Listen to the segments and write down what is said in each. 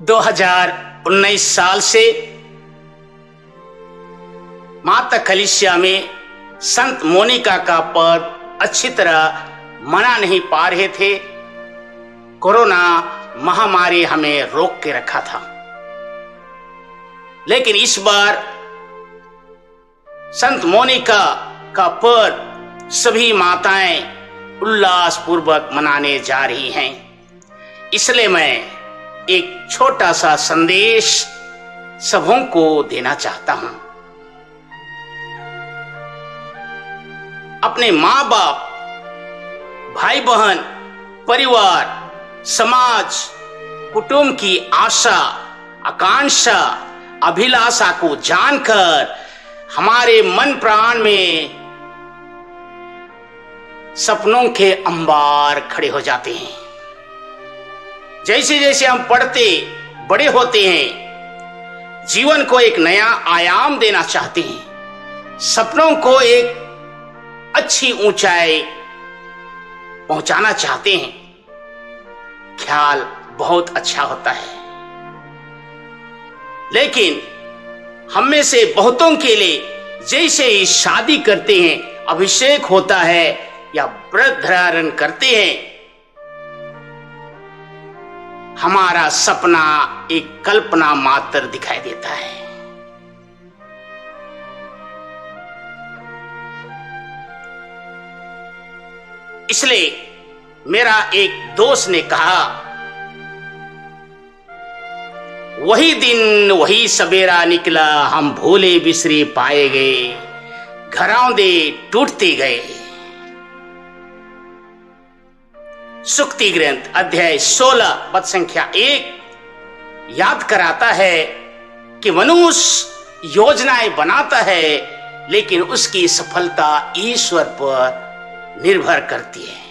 2019 साल से माता कलीसिया में संत मोनिका का पर्व अच्छी तरह मना नहीं पा रहे थे। कोरोना महामारी हमें रोक के रखा था, लेकिन इस बार संत मोनिका का पर्व सभी माताएं उल्लास पूर्वक मनाने जा रही हैं। इसलिए मैं एक छोटा सा संदेश सबों को देना चाहता हूं। अपने माँ बाप, भाई बहन, परिवार, समाज, कुटुंब की आशा, आकांक्षा, अभिलाषा को जानकर हमारे मन प्राण में सपनों के अंबार खड़े हो जाते हैं। जैसे जैसे हम पढ़ते बड़े होते हैं, जीवन को एक नया आयाम देना चाहते हैं, सपनों को एक अच्छी ऊंचाई पहुंचाना चाहते हैं। ख्याल बहुत अच्छा होता है, लेकिन हम में से बहुतों के लिए जैसे ही शादी करते हैं, अभिषेक होता है या व्रत धारण करते हैं, हमारा सपना एक कल्पना मात्र दिखाई देता है। इसलिए मेरा एक दोस्त ने कहा, वही दिन वही सवेरा निकला, हम भूले बिसरे पाए गए, घरौंदे टूटते गए। सुक्ति ग्रंथ अध्याय 16 पद संख्या 1 याद कराता है कि मनुष्य योजनाएं बनाता है, लेकिन उसकी सफलता ईश्वर पर निर्भर करती है।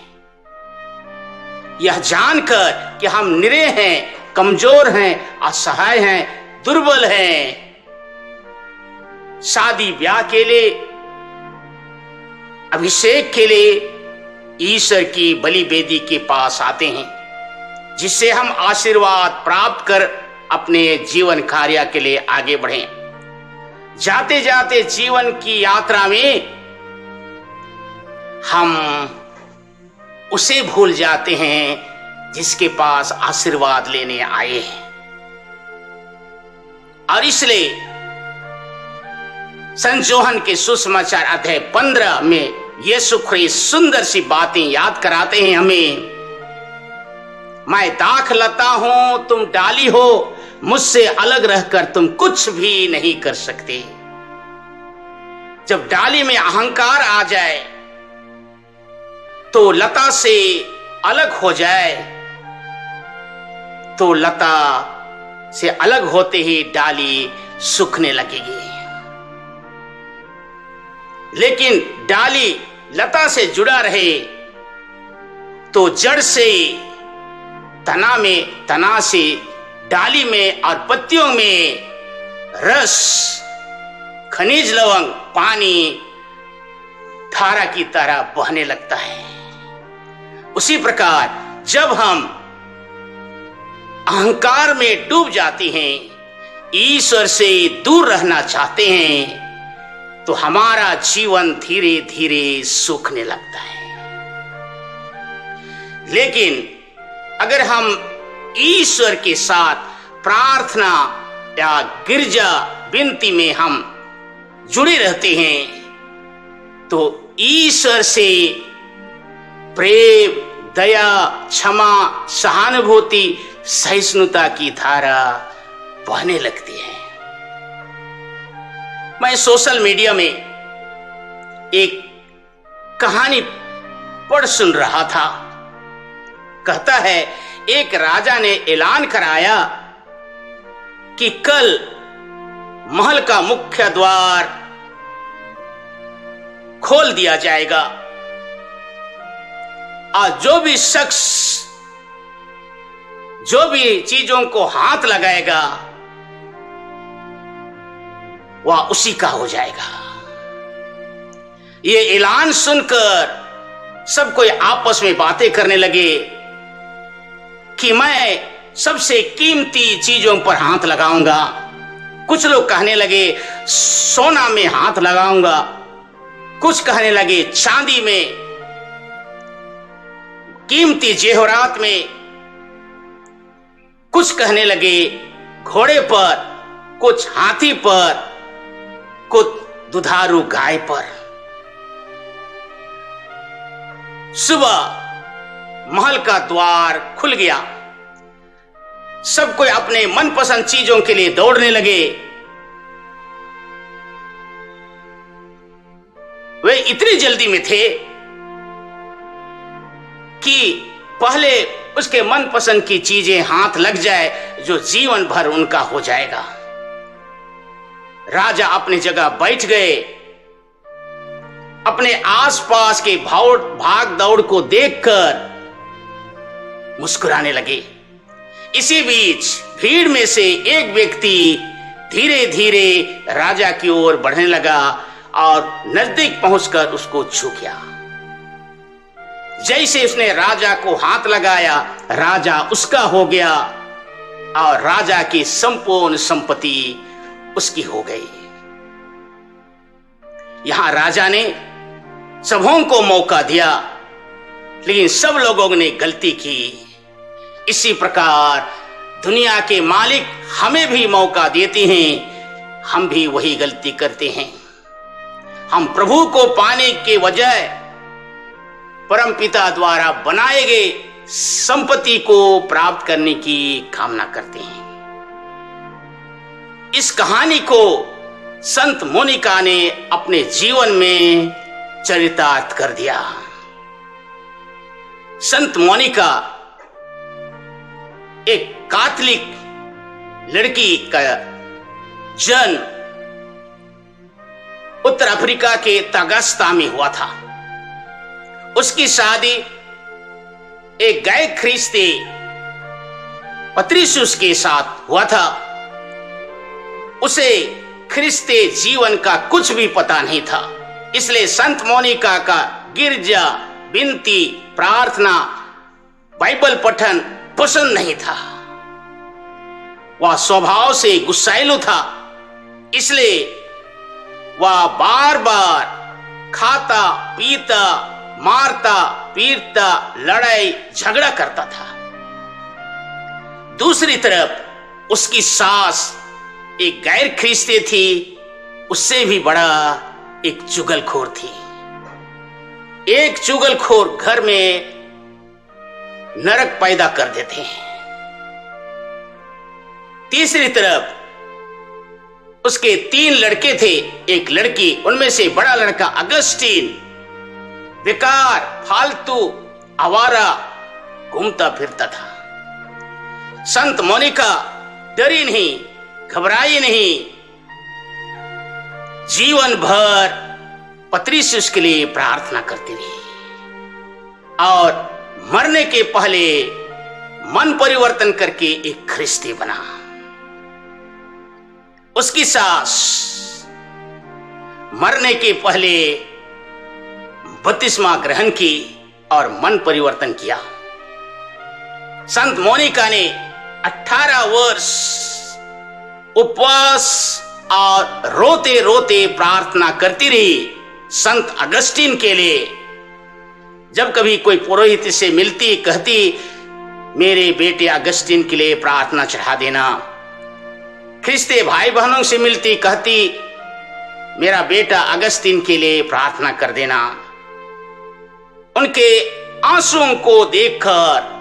यह जानकर कि हम निरे हैं, कमजोर हैं, असहाय हैं, दुर्बल हैं, शादी ब्याह के लिए, अभिषेक के लिए ईश्वर की बलि वेदी के पास आते हैं, जिससे हम आशीर्वाद प्राप्त कर अपने जीवन कार्य के लिए आगे बढ़ें। जाते जाते जीवन की यात्रा में हम उसे भूल जाते हैं जिसके पास आशीर्वाद लेने आए हैं। और इसलिए संत यूहन्ना के सुसमाचार अध्याय 15 में यीशु ख्रीस्त सुंदर सी बातें याद कराते हैं हमें। मैं दाख लता हूं, तुम डाली हो, मुझसे अलग रहकर तुम कुछ भी नहीं कर सकते। जब डाली में अहंकार आ जाए तो लता से अलग हो जाए, तो लता से अलग होते ही डाली सूखने लगेगी। लेकिन डाली लता से जुड़ा रहे तो जड़ से तना में, तना से डाली में और पत्तियों में रस, खनिज लवण, पानी धारा की तरह बहने लगता है। उसी प्रकार जब हम अहंकार में डूब जाते हैं, ईश्वर से दूर रहना चाहते हैं, तो हमारा जीवन धीरे धीरे सूखने लगता है। लेकिन अगर हम ईश्वर के साथ प्रार्थना या गिरजा विनती में हम जुड़े रहते हैं, तो ईश्वर से प्रेम, दया, क्षमा, सहानुभूति, सहिष्णुता की धारा बहने लगती है। मैं सोशल मीडिया में एक कहानी पढ़ सुन रहा था। कहता है, एक राजा ने ऐलान कराया कि कल महल का मुख्य द्वार खोल दिया जाएगा और जो भी शख्स जो भी चीजों को हाथ लगाएगा वह उसी का हो जाएगा। ये ऐलान सुनकर सब कोई आपस में बातें करने लगे कि मैं सबसे कीमती चीजों पर हाथ लगाऊंगा। कुछ लोग कहने लगे सोना में हाथ लगाऊंगा, कुछ कहने लगे चांदी में, कीमती जेवरात में, कुछ कहने लगे घोड़े पर, कुछ हाथी पर, कुछ दुधारू गाय पर। सुबह महल का द्वार खुल गया, सब कोई अपने मनपसंद चीजों के लिए दौड़ने लगे। वे इतनी जल्दी में थे कि पहले उसके मनपसंद की चीजें हाथ लग जाए जो जीवन भर उनका हो जाएगा। राजा अपनी जगह बैठ गए, अपने आसपास के भाग दौड़ को देखकर मुस्कुराने लगे। इसी बीच भीड़ में से एक व्यक्ति धीरे धीरे राजा की ओर बढ़ने लगा और नजदीक पहुंचकर उसको छू गया। जैसे उसने राजा को हाथ लगाया, राजा उसका हो गया और राजा की संपूर्ण संपत्ति उसकी हो गई। यहां राजा ने सबों को मौका दिया, लेकिन सब लोगों ने गलती की। इसी प्रकार दुनिया के मालिक हमें भी मौका देते हैं, हम भी वही गलती करते हैं। हम प्रभु को पाने के बजाय परमपिता द्वारा बनाए गए संपत्ति को प्राप्त करने की कामना करते हैं। इस कहानी को संत मोनिका ने अपने जीवन में चरितार्थ कर दिया। संत मोनिका एक कैथोलिक लड़की का जन्म उत्तर अफ्रीका के तगस्ता में हुआ था। उसकी शादी एक गैर ख्रिस्ती पत्रिसियुस के साथ हुआ था। उसे ख्रिस्ती जीवन का कुछ भी पता नहीं था, इसलिए संत मोनिका का गिरजा, विनती, प्रार्थना, बाइबल पठन पसंद नहीं था। वह स्वभाव से गुस्सैलू था, इसलिए वह बार बार खाता, पीता, मारता, पीटता, लड़ाई झगड़ा करता था। दूसरी तरफ उसकी सास एक गैर ख्रिस्ती थी, उससे भी बड़ा एक चुगलखोर थी। एक चुगलखोर घर में नरक पैदा कर देते हैं। तीसरी तरफ उसके 3 लड़के थे, एक लड़की। उनमें से बड़ा लड़का अगस्टीन बेकार, फालतू, आवारा घूमता फिरता था। संत मोनिका डरी नहीं, घबराई नहीं, जीवन भर पत्रिसियुस के लिए प्रार्थना करती रही और मरने के पहले मन परिवर्तन करके एक ख्रिस्ती बना। उसकी सास मरने के पहले बपतिस्मा ग्रहण की और मन परिवर्तन किया। संत मोनिका ने 18 वर्ष उपवास और रोते रोते प्रार्थना करती रही संत अगस्टीन के लिए। जब कभी कोई पुरोहित से मिलती, कहती मेरे बेटे अगस्टीन के लिए प्रार्थना चढ़ा देना। ख्रिस्ती भाई बहनों से मिलती, कहती मेरा बेटा अगस्तीन के लिए प्रार्थना कर देना। उनके आंसुओं को देखकर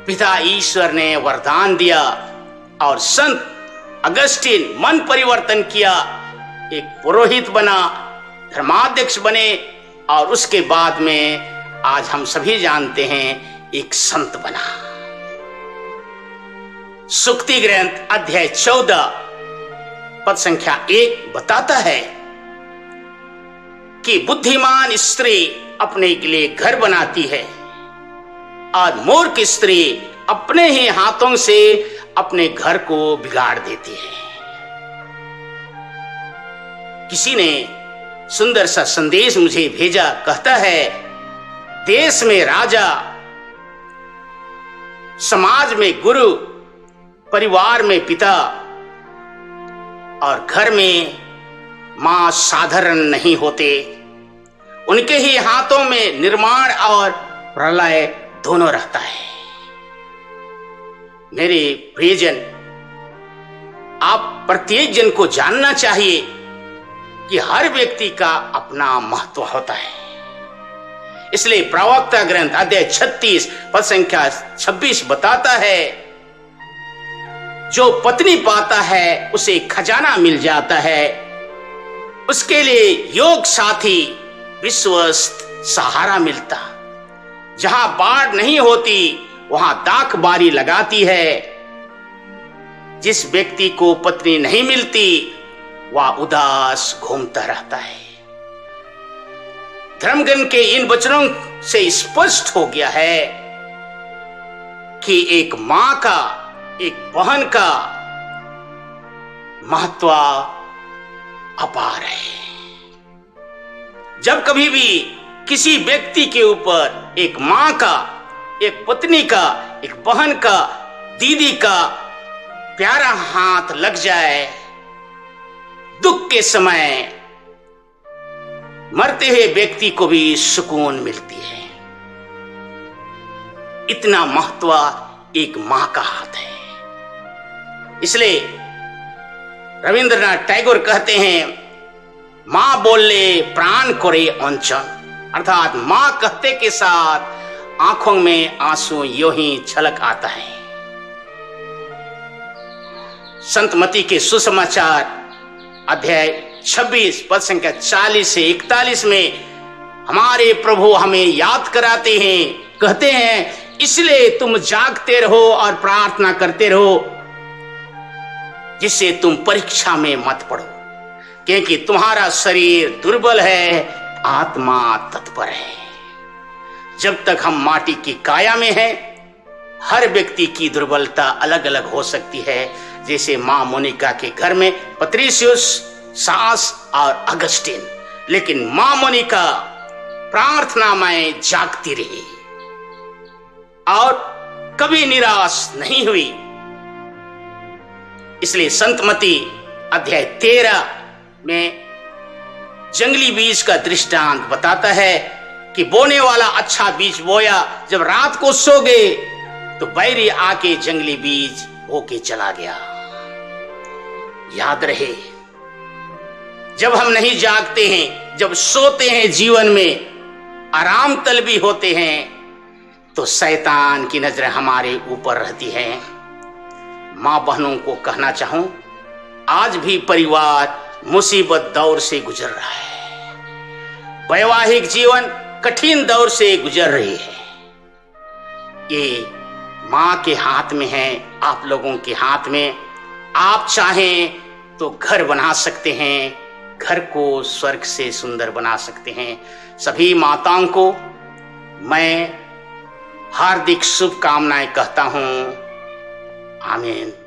पिता ईश्वर ने वरदान दिया और संत अगस्टीन मन परिवर्तन किया, एक पुरोहित बना, धर्माध्यक्ष बने और उसके बाद में आज हम सभी जानते हैं एक संत बना। सुक्ति ग्रंथ अध्याय 14 पद संख्या 1 बताता है कि बुद्धिमान स्त्री अपने के लिए घर बनाती है और मूर्ख स्त्री अपने ही हाथों से अपने घर को बिगाड़ देती है। किसी ने सुंदर सा संदेश मुझे भेजा, कहता है देश में राजा समाज में गुरु, परिवार में पिता और घर में मां साधारण नहीं होते। उनके ही हाथों में निर्माण और प्रलय दोनों रहता है। मेरे प्रियजन, आप प्रत्येक जन को जानना चाहिए कि हर व्यक्ति का अपना महत्व होता है। इसलिए प्रवक्ता ग्रंथ अध्याय 36 पद संख्या 26 बताता है, जो पत्नी पाता है उसे खजाना मिल जाता है, उसके लिए योग साथी विश्वस्त सहारा मिलता। जहां बाढ़ नहीं होती वहां दाख बारी लगाती है। जिस व्यक्ति को पत्नी नहीं मिलती वह उदास घूमता रहता है। धर्मगण के इन वचनों से स्पष्ट हो गया है कि एक मां का, एक बहन का महत्व अपार है। जब कभी भी किसी व्यक्ति के ऊपर एक मां का, एक पत्नी का, एक बहन का, दीदी का प्यारा हाथ लग जाए, दुख के समय मरते हुए व्यक्ति को भी सुकून मिलती है। इतना महत्व एक मां का हाथ है। इसलिए रविंद्रनाथ टैगोर कहते हैं, मां बोले प्राण करे अंचन, अर्थात मां कहते के साथ आंखों में आंसू यूं ही छलक आता है। संत मती के सुसमाचार अध्याय 26 पद संख्या 40 से 41 में हमारे प्रभु हमें याद कराते हैं, कहते हैं, इसलिए तुम जागते रहो और प्रार्थना करते रहो, जिससे तुम परीक्षा में मत पड़ो, क्योंकि तुम्हारा शरीर दुर्बल है, आत्मा तत्पर है। जब तक हम माटी की काया में हैं, हर व्यक्ति की दुर्बलता अलग अलग हो सकती है। जैसे मां मोनिका के घर में पत्रिसियुस, सास और अगस्टिन, लेकिन मां मोनिका प्रार्थना में जागती रही और कभी निराश नहीं हुई। इसलिए संत मती अध्याय 13 में जंगली बीज का दृष्टांत बताता है कि बोने वाला अच्छा बीज बोया, जब रात को सो गए तो बैरी आके जंगली बीज बो के चला गया। याद रहे, जब हम नहीं जागते हैं, जब सोते हैं, जीवन में आराम तलबी होते हैं, तो शैतान की नजर हमारे ऊपर रहती है। मां बहनों को कहना चाहूं, आज भी परिवार मुसीबत दौर से गुजर रहा है। वैवाहिक जीवन कठिन दौर से गुजर रही है। ये मां के हाथ में है, आप लोगों के हाथ में। आप चाहें तो घर बना सकते हैं, घर को स्वर्ग से सुंदर बना सकते हैं। सभी माताओं को मैं हार्दिक शुभकामनाएं कहता हूं। आमीन।